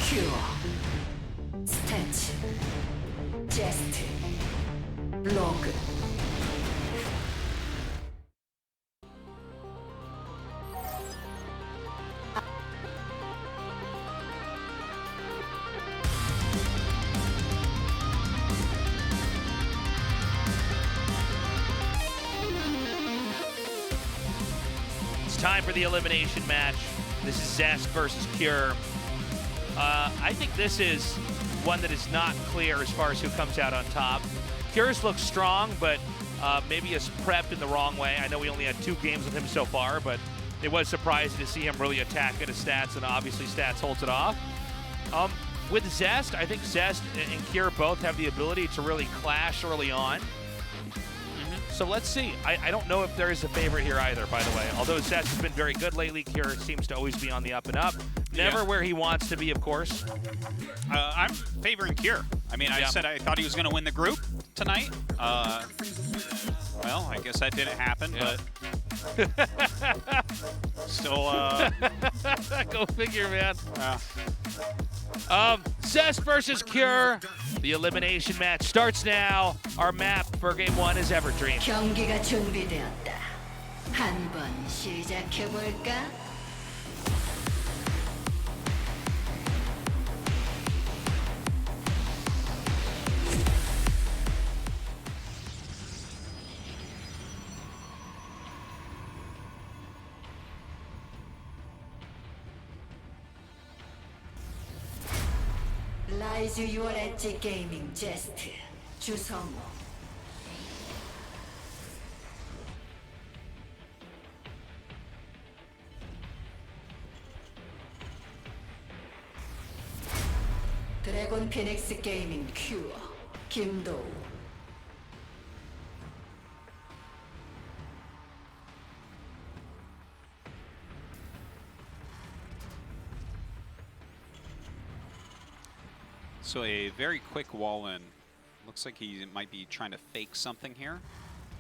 큐어, 스태치, 제스트, 로그. It's time for the elimination match. This is Zest versus Cure. I think this is one that is not clear as far as who comes out on top. Cure's looks strong, but maybe is prepped in the wrong way. I know we only had 2 games with him so far, but it was surprising to see him really attack at his stats, and obviously stats holds it off. With Zest, I think Zest and Cure both have the ability to really clash early on. So let's see. I don't know if there is a favorite here either, by the way. Although Zest has been very good lately, Cure seems to always be on the up and up. Never where he wants to be, of course. I'm favoring Cure. I mean, I said I thought he was going to win the group tonight. Well, I guess that didn't happen, but still... Go figure, man. Zest versus Cure. The elimination match starts now. Our map for game 1 is Everdream. 경기가 준비되었다. 한번 시작해 볼까? 라이즈 유얼 엣지 게이밍 제스트 주성우. 드래곤 피닉스 게이밍 큐어 김도우. So a very quick wall in. Looks like he might be trying to fake something here.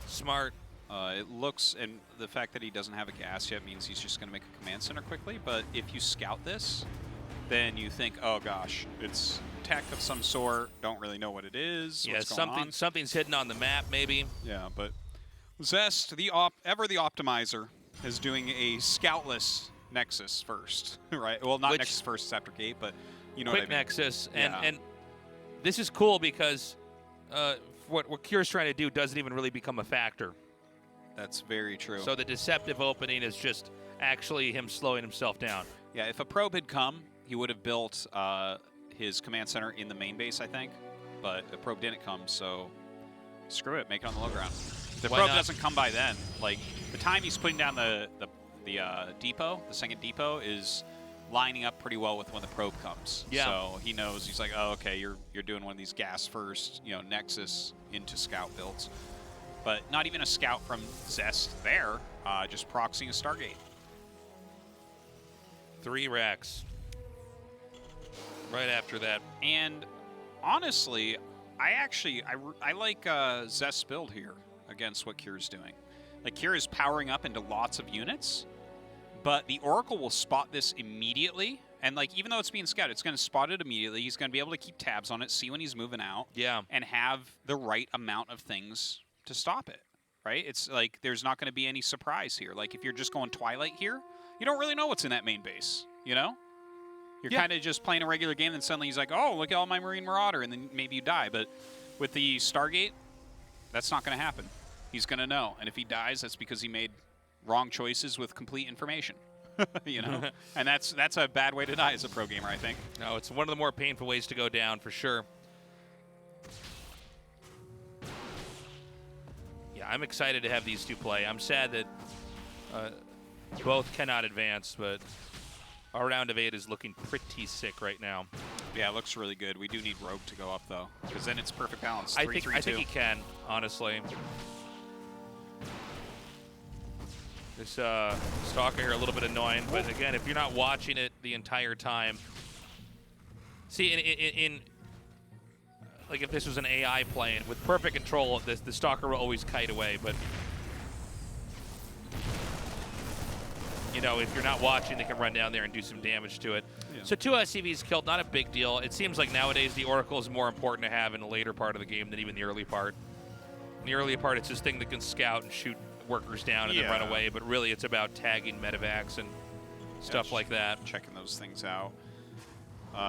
Smart. It looks, and the fact that he doesn't have a gas yet means he's just going to make a command center quickly. But if you scout this, then you think, oh gosh, it's tech of some sort. Don't really know what it is. Yeah, what's going on. something's hidden on the map, maybe. Yeah, but Zest, the optimizer, is doing a scoutless Nexus first, right? Well, not Nexus first, it's after gate, but you know quick what I mean. Nexus, and this is cool because what Cure's trying to do doesn't even really become a factor. That's very true. So the deceptive opening is just actually him slowing himself down. Yeah, if a probe had come, he would have built his command center in the main base, I think. But the probe didn't come, so screw it, make it on the low ground. If the probe doesn't come by then, like the time he's putting down the depot, the second depot, is lining up pretty well with when the probe comes. Yeah. So he knows, he's like, oh, okay, you're doing one of these gas first, you know, Nexus into scout builds. But not even a scout from Zest there, just proxying a Stargate. 3 racks. Right after that. And honestly, I like Zest's build here against what Cure's doing. Like, Cure is powering up into lots of units, but the Oracle will spot this immediately. And, like, even though it's being scouted, it's going to spot it immediately. He's going to be able to keep tabs on it, see when he's moving out, and have the right amount of things to stop it, right? It's like there's not going to be any surprise here. Like, if you're just going Twilight here, you don't really know what's in that main base, you know? You're kind of just playing a regular game, and suddenly he's like, oh, look at all my Marine Marauder, and then maybe you die. But with the Stargate, that's not going to happen. He's going to know. And if he dies, that's because he made wrong choices with complete information. You know? And that's a bad way to die as a pro gamer, I think. No, it's one of the more painful ways to go down, for sure. Yeah, I'm excited to have these two play. I'm sad that both cannot advance, but our round of 8 is looking pretty sick right now. Yeah, it looks really good. We do need Rogue to go up, though, because then it's perfect balance. I think he can, honestly. This Stalker here a little bit annoying, but again, if you're not watching it the entire time, see, in like if this was an AI playing with perfect control, the Stalker will always kite away. But you know, if you're not watching, they can run down there and do some damage to it. Yeah. So 2 SCVs killed, not a big deal. It seems like nowadays the Oracle is more important to have in the later part of the game than even the early part. In the early part, it's this thing that can scout and shoot workers down and then run away, but really it's about tagging medevacs and stuff like that. Checking those things out.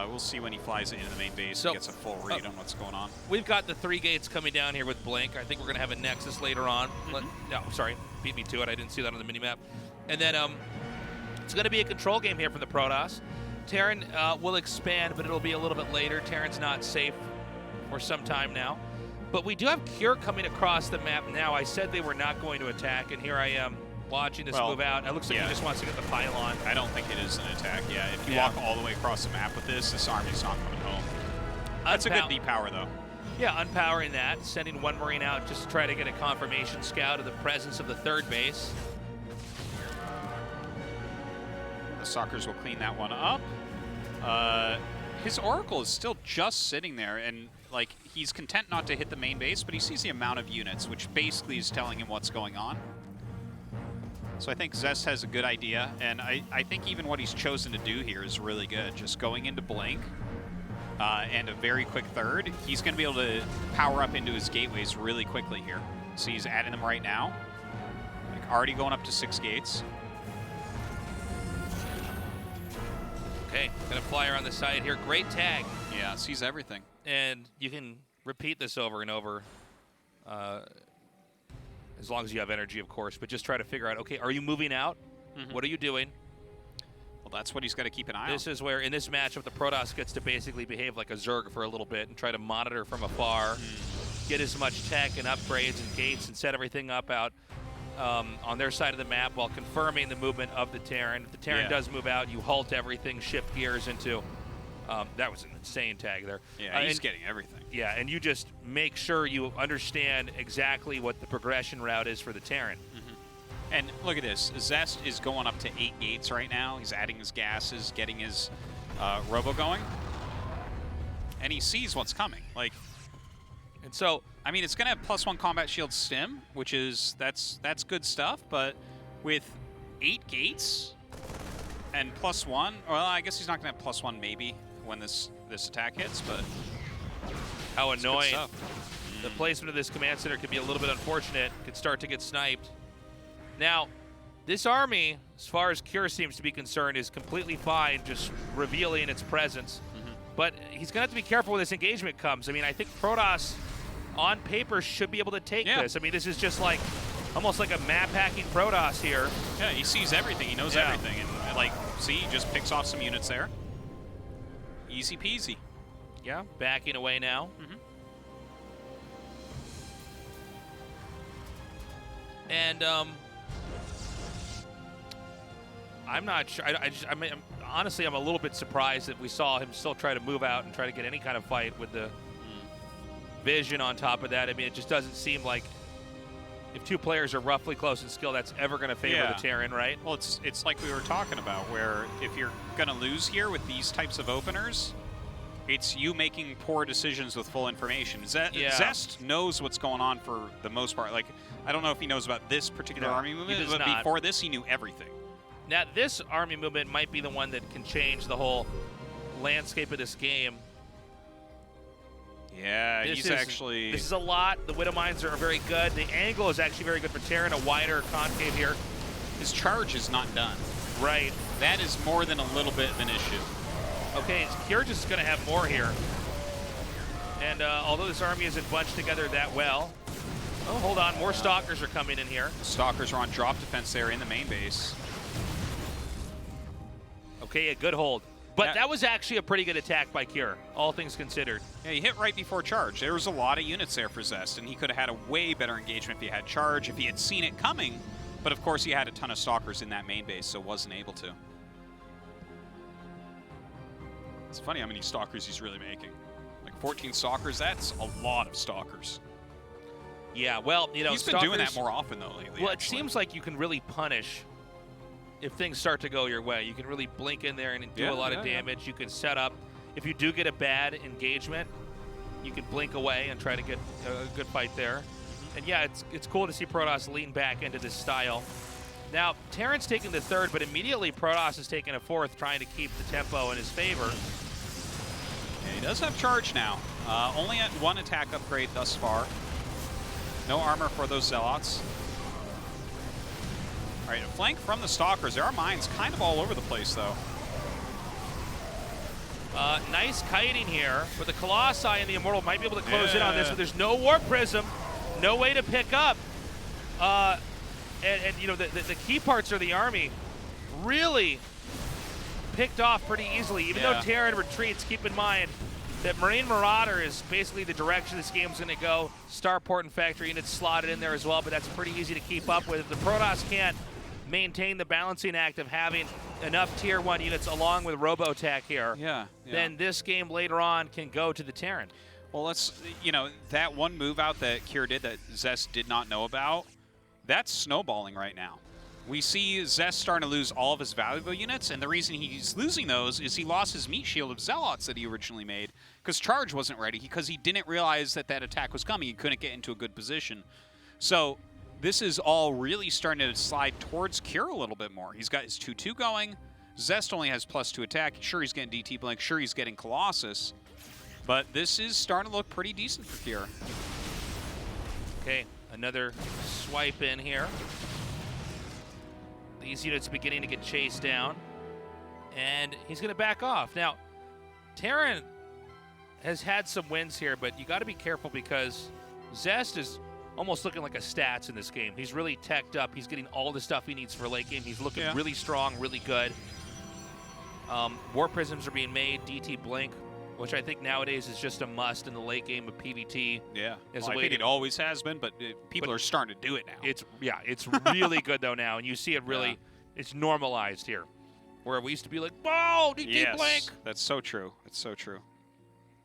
We'll see when he flies into the main base So, and gets a full read on what's going on. We've got the 3 gates coming down here with Blink. I think we're going to have a Nexus later on. No, sorry, beat me to it. I didn't see that on the minimap. And then it's going to be a control game here for the Protoss. Terran will expand, but it'll be a little bit later. Terran's not safe for some time now. But we do have Cure coming across the map now. I said they were not going to attack, and here I am watching this move out. It looks like he just wants to get the pylon. I don't think it is an attack. Yeah, if you walk all the way across the map with this army's not coming home. That's a good depower, though. Yeah, unpowering that, sending 1 Marine out just to try to get a confirmation scout of the presence of the 3rd base. The Stalkers will clean that one up. His Oracle is still just sitting there, and like he's content not to hit the main base, but he sees the amount of units, which basically is telling him what's going on. So I think Zest has a good idea, and I think even what he's chosen to do here is really good. Just going into Blink and a very quick 3rd, he's going to be able to power up into his gateways really quickly here. So he's adding them right now. Like already going up to 6 gates. Okay, gonna fly around the side here. Great tag. Yeah, sees everything. And you can repeat this over and over. As long as you have energy, of course, but just try to figure out, okay, are you moving out? What are you doing? Well, that's what he's got to keep an eye on. This is where, in this matchup, the Protoss gets to basically behave like a Zerg for a little bit and try to monitor from afar, get as much tech and upgrades and gates and set everything up out on their side of the map while confirming the movement of the Terran. If the Terran does move out, you halt everything, shift gears into... that was an insane tag there. Yeah, he's getting everything. Yeah, and you just make sure you understand exactly what the progression route is for the Terran. And look at this. Zest is going up to 8 gates right now. He's adding his gases, getting his robo going. And he sees what's coming. Like, and so, I mean, it's going to have +1 combat shield stim, which is, that's good stuff. But with 8 gates and +1, well, I guess he's not going to have +1 maybe when this attack hits, but how annoying. The placement of this command center could be a little bit unfortunate. Could start to get sniped. Now, this army, as far as Cure seems to be concerned, is completely fine, just revealing its presence. But he's going to have to be careful when this engagement comes. I mean, I think Protoss, on paper, should be able to take this. I mean, this is just like, almost like a map-hacking Protoss here. Yeah, he sees everything. He knows everything. And, like, see, he just picks off some units there. Easy peasy. Yeah, backing away now. And I'm not sure. I mean, honestly, I'm a little bit surprised that we saw him still try to move out and try to get any kind of fight with the vision on top of that. I mean, it just doesn't seem like if 2 players are roughly close in skill, that's ever going to favor the Terran, right? Well, it's like we were talking about, where if you're going to lose here with these types of openers, it's you making poor decisions with full information. Zest knows what's going on for the most part. Like, I don't know if he knows about this particular army movement, but before this, he knew everything. Now, this army movement might be the one that can change the whole landscape of this game. Yeah, This is a lot. The Widow Mines are very good. The angle is actually very good for Terran, a wider concave here. His charge is not done. Right. That is more than a little bit of an issue. Okay, Cure just going to have more here. And although this army isn't bunched together that well. Oh, hold on. More Stalkers are coming in here. Stalkers are on drop defense there in the main base. Okay, a good hold. But that was actually a pretty good attack by Cure, all things considered. Yeah, he hit right before charge. There was a lot of units there for Zest, and he could have had a way better engagement if he had charge, if he had seen it coming. But of course, he had a ton of Stalkers in that main base, so wasn't able to. It's funny how many Stalkers he's really making. Like 14 Stalkers, that's a lot of Stalkers. Yeah, well, you know, he's been doing that more often, though, lately. Well, it seems like you can really punish if things start to go your way. You can really blink in there and do a lot of damage. You can set up. If you do get a bad engagement, you can blink away and try to get a good fight there. And yeah, it's cool to see Protoss lean back into this style. Now, Terran's taking the third, but immediately Protoss is taking a fourth, trying to keep the tempo in his favor. Yeah, he does have charge now. Only at 1 attack upgrade thus far. No armor for those Zealots. All right, a flank from the Stalkers. There are mines kind of all over the place, though. Nice kiting here, but the Colossi and the Immortal might be able to close in on this, but there's no Warp Prism, no way to pick up. And you know, the key parts of the army really picked off pretty easily. Even though Terran retreats, keep in mind that Marine Marauder is basically the direction this game's going to go. Starport and Factory units slotted in there as well, but that's pretty easy to keep up with. If the Protoss can't maintain the balancing act of having enough Tier 1 units along with Robotech here, then this game later on can go to the Terran. Well, let's, you know, that one move out that Kier did that Zest did not know about, that's snowballing right now. We see Zest starting to lose all of his valuable units, and the reason he's losing those is he lost his meat shield of Zealots that he originally made because Charge wasn't ready, because he didn't realize that that attack was coming. He couldn't get into a good position. So this is all really starting to slide towards Kier a little bit more. He's got his 2-2 going. Zest only has +2 attack. Sure, he's getting DT Blink. Sure, he's getting Colossus. But this is starting to look pretty decent for Kier. Okay, another swipe in here. These units beginning to get chased down, and he's going to back off. Now, Terran has had some wins here, but you got to be careful because Zest is almost looking like a stats in this game. He's really teched up. He's getting all the stuff he needs for late game. He's looking really strong, really good. War Prisms are being made, DT Blink, which I think nowadays is just a must in the late game of PvT. Yeah, well, I think it always has been, but people are starting to do it now. It's really good though now, and you see it really, it's normalized here. Where we used to be like, "Whoa, DT Blink!" That's so true. It's so true.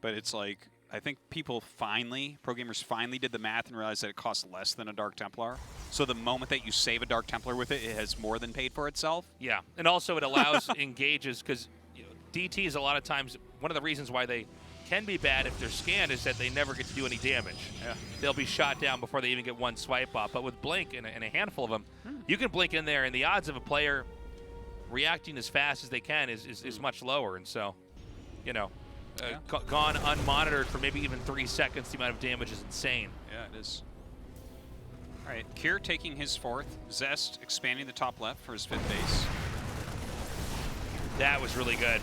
But it's like, I think people finally, pro gamers finally did the math and realized that it costs less than a Dark Templar. So the moment that you save a Dark Templar with it, it has more than paid for itself. Yeah, and also it allows engages, because DTs a lot of times, one of the reasons why they can be bad if they're scanned is that they never get to do any damage. Yeah. They'll be shot down before they even get one swipe off. But with Blink and a handful of them, you can blink in there, and the odds of a player reacting as fast as they can is much lower. And so, you know, gone unmonitored for maybe even 3 seconds, the amount of damage is insane. Yeah, it is. All right, Kier taking his 4th. Zest expanding the top left for his 5th base. That was really good.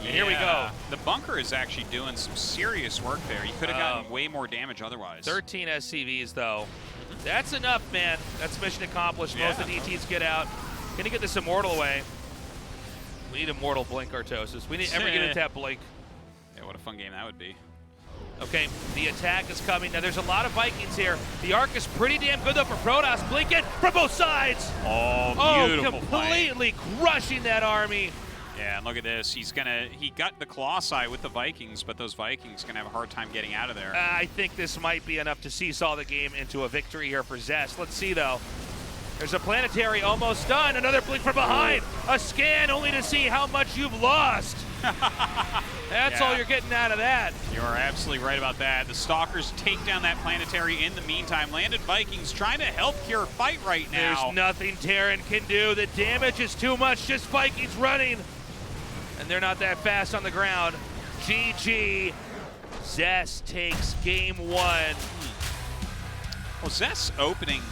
And here we go. The bunker is actually doing some serious work there. He could have gotten way more damage otherwise. 13 SCVs, though. That's enough, man. That's mission accomplished. Most of the DTs get out. Gonna get this Immortal away. We need Immortal Blink Artosis. We need ever get into that Blink. Yeah, what a fun game that would be. Okay, the attack is coming. Now, there's a lot of Vikings here. The arc is pretty damn good, though, for Protoss. Blink it from both sides. Oh, beautiful completely crushing that army. Yeah, and look at this. He got the Colossi with the Vikings, but those Vikings gonna have a hard time getting out of there. I think this might be enough to seesaw the game into a victory here for Zest. Let's see, though. There's a planetary almost done. Another blink from behind. A scan only to see how much you've lost. That's all you're getting out of that. You are absolutely right about that. The Stalkers take down that planetary in the meantime. Landed Vikings trying to help Kier fight right now. There's nothing Terran can do. The damage is too much. Just Vikings running. And they're not that fast on the ground. GG. Zest takes game 1. Well, Zest's opening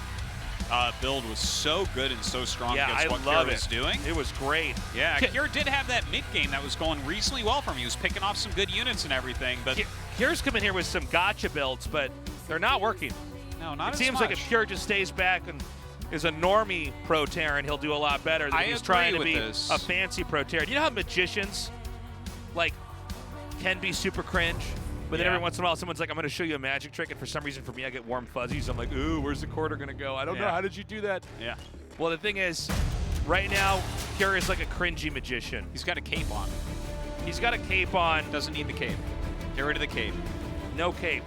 build was so good and so strong against what Kier was doing. It was great. Yeah, Kier did have that mid game that was going reasonably well for him. He was picking off some good units and everything. But Kier's come in here with some gotcha builds, but they're not working. No, not it as seems much. like if Kier just stays back and is a normie pro Terran, he'll do a lot better than he's trying to be a fancy pro Terran. You know how magicians like can be super cringe, but then every once in a while someone's like, I'm going to show you a magic trick, and for some reason for me I get warm fuzzies. I'm like, ooh, where's the quarter going to go? I don't know. How did you do that? Yeah. Well, the thing is, right now, Kier is like a cringy magician. He's got a cape on. He's got a cape on. Doesn't need the cape. Get rid of the cape. No cape.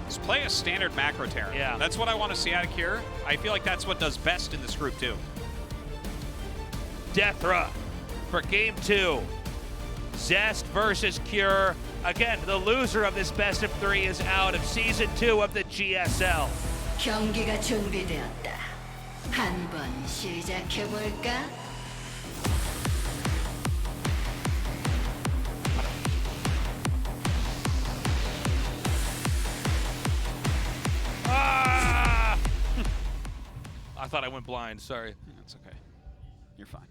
Just play a standard macro Terran. Yeah. That's what I want to see out of Kier. I feel like that's what does best in this group, too. Deathra for game 2. Zest versus Kier. Again, the loser of this best of 3 is out of season 2 of the GSL. 경기가 준비되었다. 한번 시작해 볼까? Ah! I thought I went blind. Sorry. That's okay. You're fine.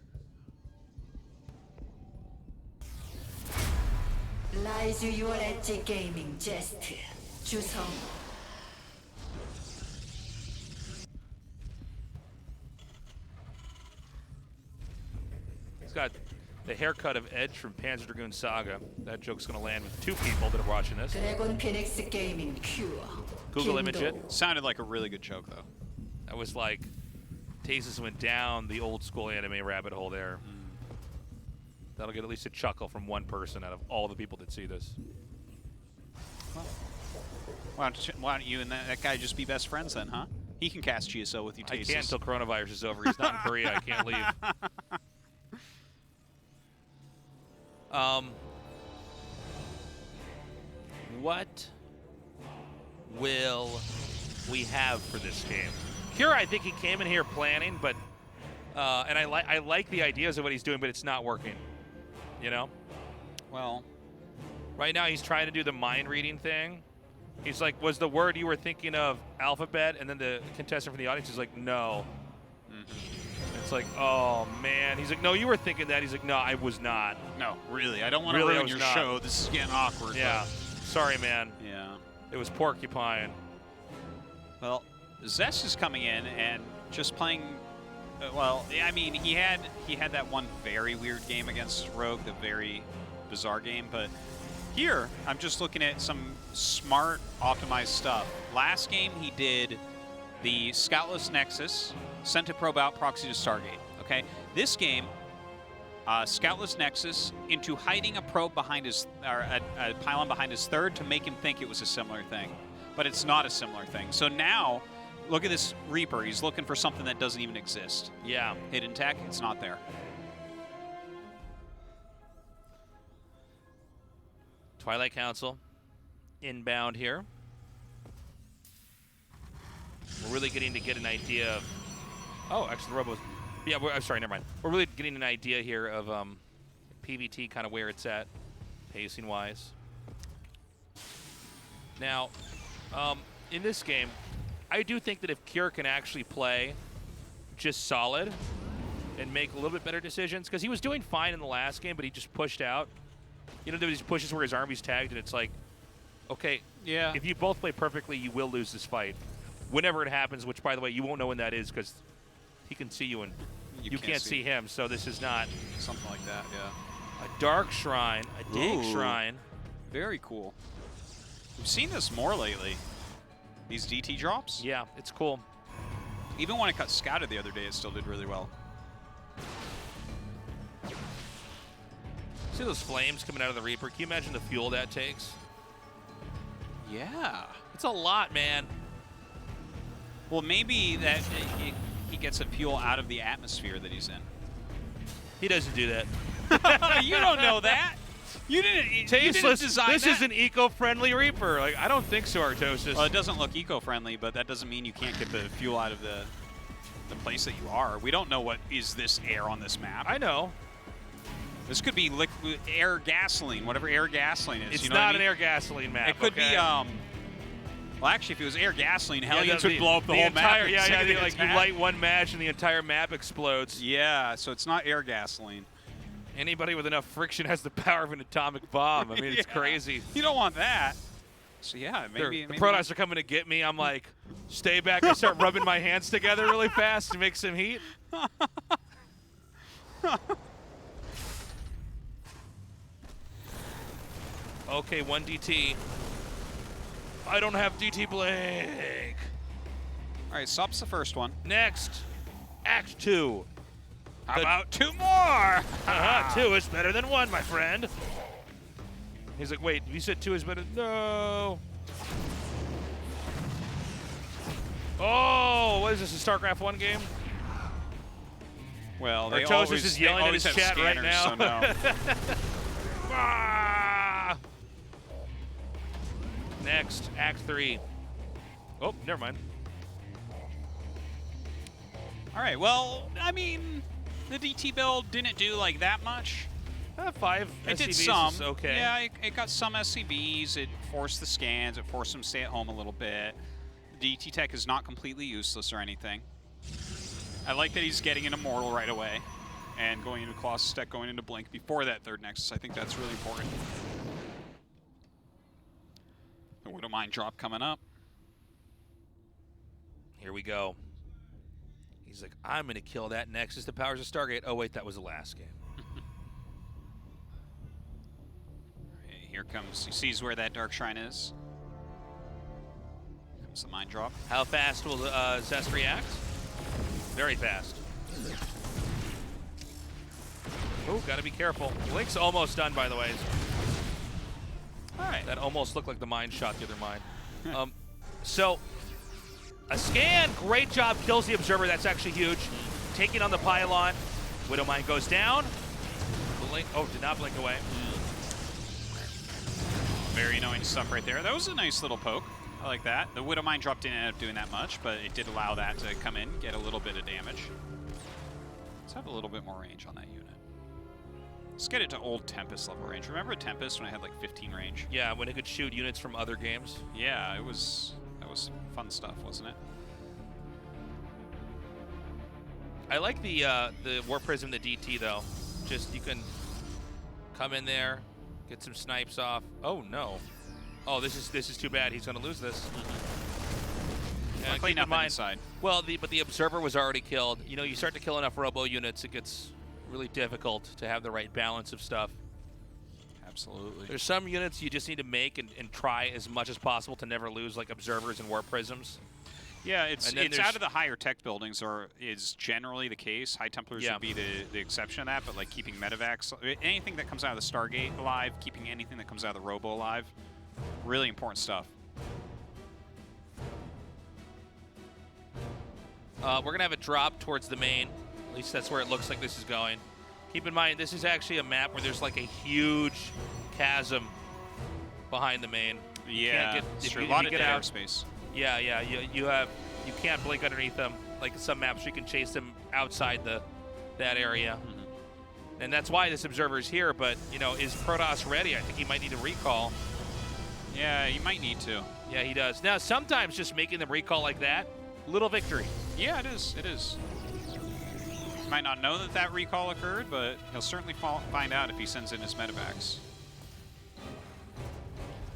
Rise your edge gaming Zest. 주성. He's got the haircut of Edge from Panzer Dragoon Saga. That joke's going to land with 2 people that are watching this. 드래곤 피닉스 게이밍 큐어. Google image it. Sounded like a really good joke, though. That was like, Tasis went down the old school anime rabbit hole there. That'll get at least a chuckle from one person out of all the people that see this. Well, why don't you and that guy just be best friends then, huh? He can cast GSL with you, Tasis. I can't until coronavirus is over. He's not in Korea. I can't leave. What will we have for this game? Kira, I think he came in here planning, but and I like the ideas of what he's doing, but it's not working. You know? Well, right now he's trying to do the mind reading thing. He's like, was the word you were thinking of alphabet? And then the contestant from the audience is like, no. It's like, oh man. He's like, no, you were thinking that. He's like, no, I was not. no, really. I don't want to Really, I ruin was your not. show. This is getting awkward. Yeah. Sorry, man. But, yeah. It was porcupine. Well, Zest is coming in and just playing. Well, I mean, he had that one very weird game against Rogue, the very bizarre game. But here, I'm just looking at some smart, optimized stuff. Last game, he did the Scoutless Nexus, sent a probe out, proxy to Stargate. Okay, this game, Scoutless Nexus into hiding a probe behind his, or a pylon behind his third to make him think it was a similar thing, but it's not a similar thing. So now, look at this Reaper. He's looking for something that doesn't even exist. Yeah. Hidden tech, it's not there. Twilight Council inbound here. We're really getting to get an idea of. Oh, actually, the Robo's. Yeah, I'm sorry, never mind. We're really getting an idea here of PVT, kind of where it's at, pacing wise. Now, in this game, I do think that if Cure can actually play just solid and make a little bit better decisions, because he was doing fine in the last game, but he just pushed out. You know, there were these pushes where his army's tagged, and it's like, okay, Yeah. if you both play perfectly, you will lose this fight. Whenever it happens, which, by the way, you won't know when that is because he can see you and you can't see him, so this is not Something like that, yeah. a dark shrine, a dank Ooh. shrine. Very cool. We've seen this more lately. These DT drops. Yeah, it's cool. Even when I cut Scouted the other day, it still did really well. See those flames coming out of the Reaper? Can you imagine the fuel that takes? Yeah. It's a lot, man. Well, maybe that he gets a fuel out of the atmosphere that he's in. He doesn't do that. You don't know that. You didn't design this that. is an eco-friendly Reaper. Like, I don't think so, Artosis. Well, it doesn't look eco-friendly, but that doesn't mean you can't get the fuel out of the place that you are. We don't know what is this air on this map. I know. This could be liquid air gasoline, whatever air gasoline is. It's you know not what I mean? an air gasoline map. It could okay? be. Well, actually, if it was air gasoline, Hellions the- would blow up the whole entire, map. Yeah, like you light one match and the entire map explodes. Yeah, so it's not air gasoline. Anybody with enough friction has the power of an atomic bomb. I mean, it's Yeah. crazy. You don't want that. So yeah, maybe The Protoss are coming to get me. I'm like, stay back. I start rubbing my hands together really fast to make some heat. Okay, 1 DT. I don't have DT Blink. All right, Sup's the first one. Next, Act 2. How about 2 more? 2 is better than 1, my friend. He's like, wait, you said 2 is better? No. Oh, what is this, a StarCraft 1 game? Well, they Artosis always, is they yelling at always his have chat right scanners, now. so no. Ah! Next, Act 3. Oh, never mind. All right, well, I mean, the DT build didn't do like that much. 5 It did SCVs some. is okay. Yeah, it got some SCVs. It forced the scans. It forced them to stay at home a little bit. The DT tech is not completely useless or anything. I like that he's getting an Immortal right away and going into Colossus tech, going into Blink before that third Nexus. I think that's really important. The Widow Mine drop coming up. Here we go. He's like, I'm going to kill that Nexus that powers a Stargate. Oh, wait, that was the last game. Here comes, he sees where that Dark Shrine is. Here comes the Mine drop. How fast will Zest react? Very fast. Oh, got to be careful. Blink's almost done, by the way. All right. That almost looked like the mine shot the other mine. So, a scan, great job, kills the Observer. That's actually huge. Taking on the pylon. Widow Mine goes down. Blink, oh, did not blink away. Very annoying stuff right there. That was a nice little poke. I like that. The Widow Mine drop didn't end up doing that much, but it did allow that to come in, get a little bit of damage. Let's have a little bit more range on that unit. Let's get it to old Tempest level range. Remember Tempest when I had like 15 range? Yeah, when it could shoot units from other games. Yeah, that was fun stuff, wasn't it? I like the War Prism, the DT though. Just you can come in there, get some snipes off. Oh no! Oh, this is too bad. He's going to lose this. Luckily, nothing inside. Well, but the Observer was already killed. You know, you start to kill enough Robo units, it gets really difficult to have the right balance of stuff. Absolutely. There's some units you just need to make and try as much as possible to never lose, like Observers and War Prisms. Yeah, it's out of the higher tech buildings, or is generally the case. High Templars would be the exception of that, but like keeping Medivacs, anything that comes out of the Stargate alive, keeping anything that comes out of the Robo alive, really important stuff. We're going to have a drop towards the main. At least that's where it looks like this is going. Keep in mind, this is actually a map where there's like a huge chasm behind the main. Yeah, it's a lot of dead airspace. Yeah, you can't blink underneath them. Like some maps, you can chase them outside that area. Mm-hmm. And that's why this Observer is here, but, you know, is Protoss ready? I think he might need a recall. Yeah, he might need to. Yeah, he does. Now, sometimes just making them recall like that, little victory. Yeah, it is. It is. Might not know that that recall occurred, but he'll certainly find out if he sends in his Medivacs.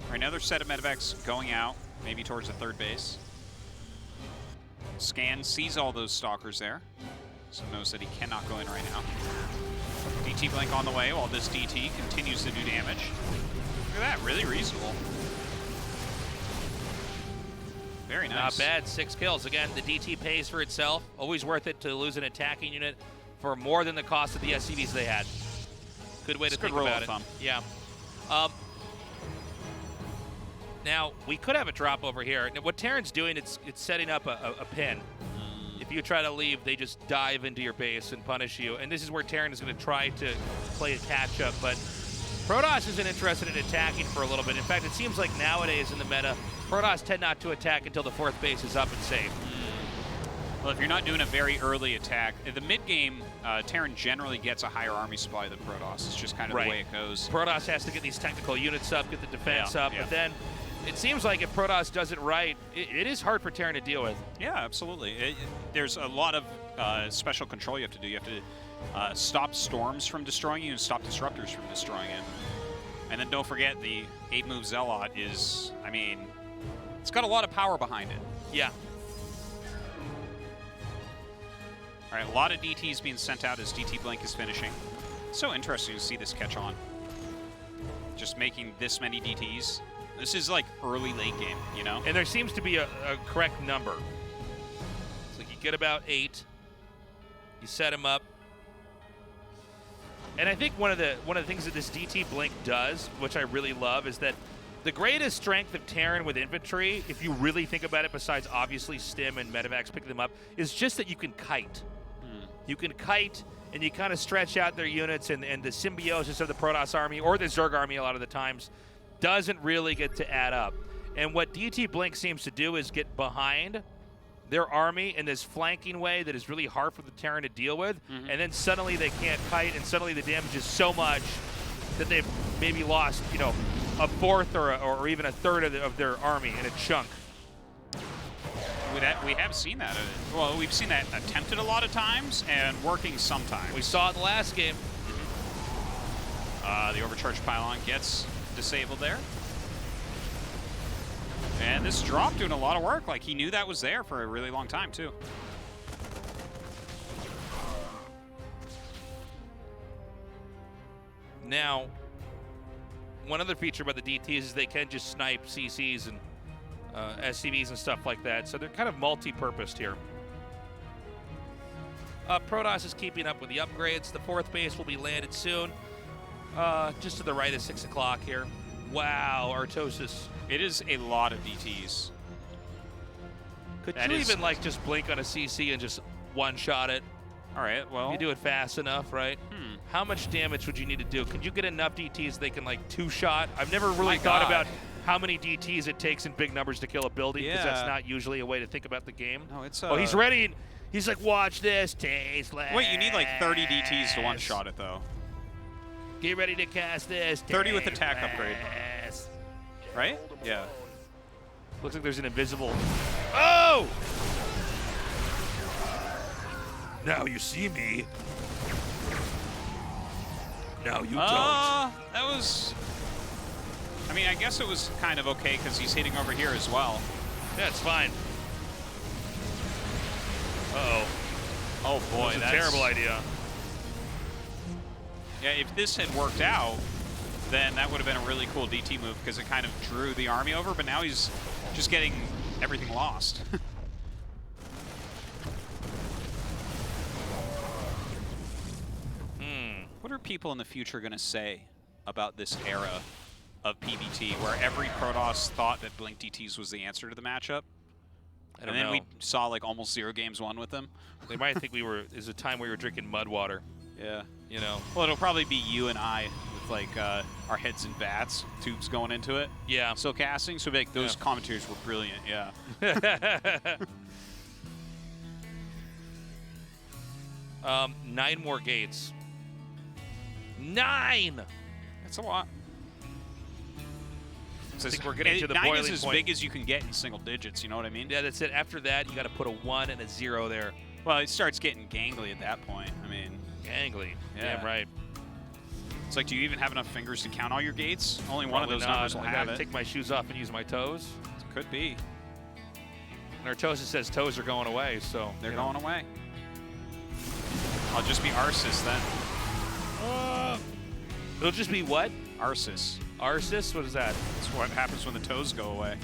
All right, another set of Medivacs going out, maybe towards the third base. Scan sees all those Stalkers there, so knows that he cannot go in right now. DT Blink on the way while this DT continues to do damage. Look at that, really reasonable. Very nice. Not bad, 6 kills. Again, the DT pays for itself. Always worth it to lose an attacking unit for more than the cost of the SCVs they had. Good way to think about it. Yeah. Now, we could have a drop over here. Now, what Terran's doing, it's setting up a pin. If you try to leave, they just dive into your base and punish you. And this is where Terran is going to try to play a catch-up. But Protoss isn't interested in attacking for a little bit. In fact, it seems like nowadays in the meta, Protoss tend not to attack until the 4th base is up and safe. Well, if you're not doing a very early attack, in the mid-game, Terran generally gets a higher army supply than Protoss. It's just kind of the way it goes. Protoss has to get these technical units up, get the defense up, but then it seems like if Protoss does it right, it is hard for Terran to deal with. Yeah, absolutely. There's a lot of special control you have to do. You have to stop storms from destroying you and stop disruptors from destroying it. And then don't forget the 8-move Zealot is, I mean, it's got a lot of power behind it. Yeah. All right, a lot of DTs being sent out as DT Blink is finishing. So interesting to see this catch on. Just making this many DTs. This is like early late game, you know? And there seems to be a correct number. It's like you get about 8, you set them up. And I think one of the things that this DT Blink does, which I really love, is that the greatest strength of Terran with infantry, if you really think about it, besides obviously Stim and Medivacs picking them up, is just that you can kite. You can kite, and you kind of stretch out their units, and the symbiosis of the Protoss army, or the Zerg army a lot of the times, doesn't really get to add up. And what DT Blink seems to do is get behind their army in this flanking way that is really hard for the Terran to deal with, and then suddenly they can't kite, and suddenly the damage is so much that they've maybe lost, you know, a fourth or even a third of their army in a chunk. We have seen that. Well, we've seen that attempted a lot of times and working sometimes. We saw it in the last game. The overcharged pylon gets disabled there. And this drop doing a lot of work. Like, he knew that was there for a really long time, too. Now, one other feature about the DTs is they can just snipe CCs and SCVs and stuff like that, so they're kind of multi-purposed here. Protoss is keeping up with the upgrades. The 4th base will be landed soon. Just to the right of 6 o'clock here. Wow, Artosis. It is a lot of DTs. Could you even, like, just blink on a CC and just one-shot it? All right, well. You do it fast enough, right? How much damage would you need to do? Could you get enough DTs they can, like, two-shot? I've never really thought about how many DTs it takes in big numbers to kill a building, because that's not usually a way to think about the game. No, it's oh, he's ready. He's like, watch this, tasteless. Wait, you need like 30 DTs to one-shot it, though. Get ready to cast this. 30 with attack upgrade. Right? Yeah. Looks like there's an invisible. Oh! Now you see me. Now you don't. That was... I mean, I guess it was kind of okay because he's hitting over here as well. Yeah, it's fine. Uh-oh. Oh, boy, that's a terrible idea. Yeah, if this had worked out, then that would have been a really cool DT move because it kind of drew the army over, but now he's just getting everything lost. What are people in the future going to say about this era of PvT where every Protoss thought that Blink DTs was the answer to the matchup? I don't know. We saw like almost 0 games won with them. They might think there's a time where we were drinking mud water. Yeah. You know. Well, it'll probably be you and I with like our heads in vats, tubes going into it. Yeah. So casting, so like those commentators were brilliant. Yeah. 9 more gates. 9. That's a lot. I think we're getting to the 9 boiling is as point. big as you can get in single digits. You know what I mean? Yeah, that's it. After that, you got to put a 1 and a 0 there. Well, it starts getting gangly at that point. I mean, gangly. Yeah. Damn right. It's like, do you even have enough fingers to count all your gates? Only one of those numbers will have it. Take my shoes off and use my toes. Could be. And Artosis says toes are going away, so they're going away. I'll just be Arsis then. It'll just be what? Arsis. Arsis? What is that? That's what happens when the toes go away.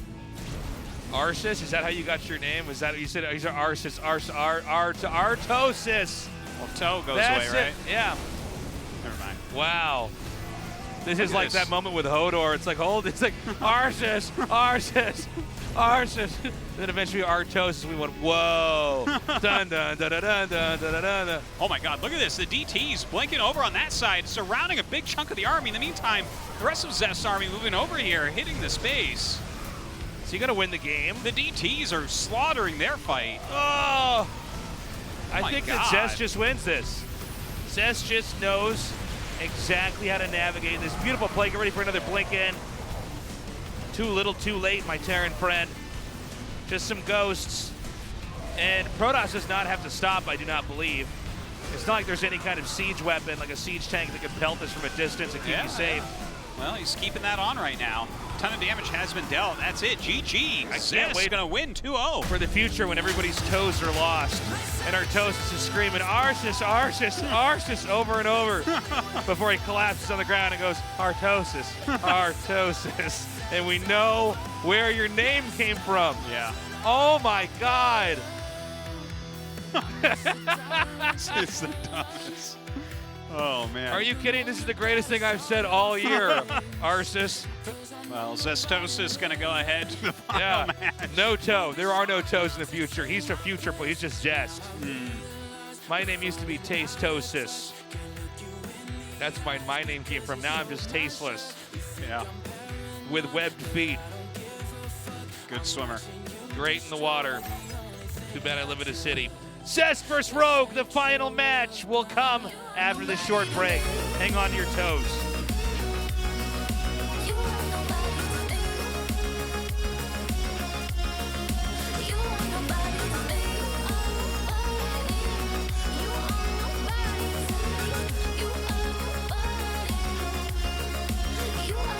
Arsis? Is that how you got your name? Is that what you said? He's Arsis. Artosis. Well, toe goes away, right? Yeah. Never mind. Wow. This is like that moment with Hodor. It's like, it's like Arsis, Arsis, Arsis. Then eventually Artosis, we went, whoa. Dun, dun, dun, dun, dun, dun, dun, dun, dun. Oh my God, look at this. The DT's blinking over on that side, surrounding a big chunk of the army. In the meantime, the rest of Zest's army moving over here, hitting the space. So you got to win the game. The DTs are slaughtering their fight. Oh! I think that Zest just wins this. Zest just knows exactly how to navigate this beautiful play. Get ready for another blink in. Too little, too late, my Terran friend. Just some ghosts. And Protoss does not have to stop, I do not believe. It's not like there's any kind of siege weapon, like a siege tank that can pelt this from a distance and keep you safe. Well, he's keeping that on right now. A ton of damage has been dealt. That's it. GG. I can't wait going to win 2-0. For the future when everybody's toes are lost. And Artosis is screaming, Arsis, Arsis, Arsis, over and over. Before he collapses on the ground and goes, Artosis, Artosis. And we know where your name came from. Yeah. Oh my God. This is the dumbest. Oh, man. Are you kidding? This is the greatest thing I've said all year, Arsis. Well, Zestosis going to go ahead to the final match. No toe. There are no toes in the future. He's the future, but he's just Zest. My name used to be Tastosis. That's my name came from. Now I'm just tasteless. Yeah. With webbed feet. Good swimmer. Great in the water. Too bad I live in a city. Zest vs. Rogue, the final match will come after the short break. Hang on to your toes.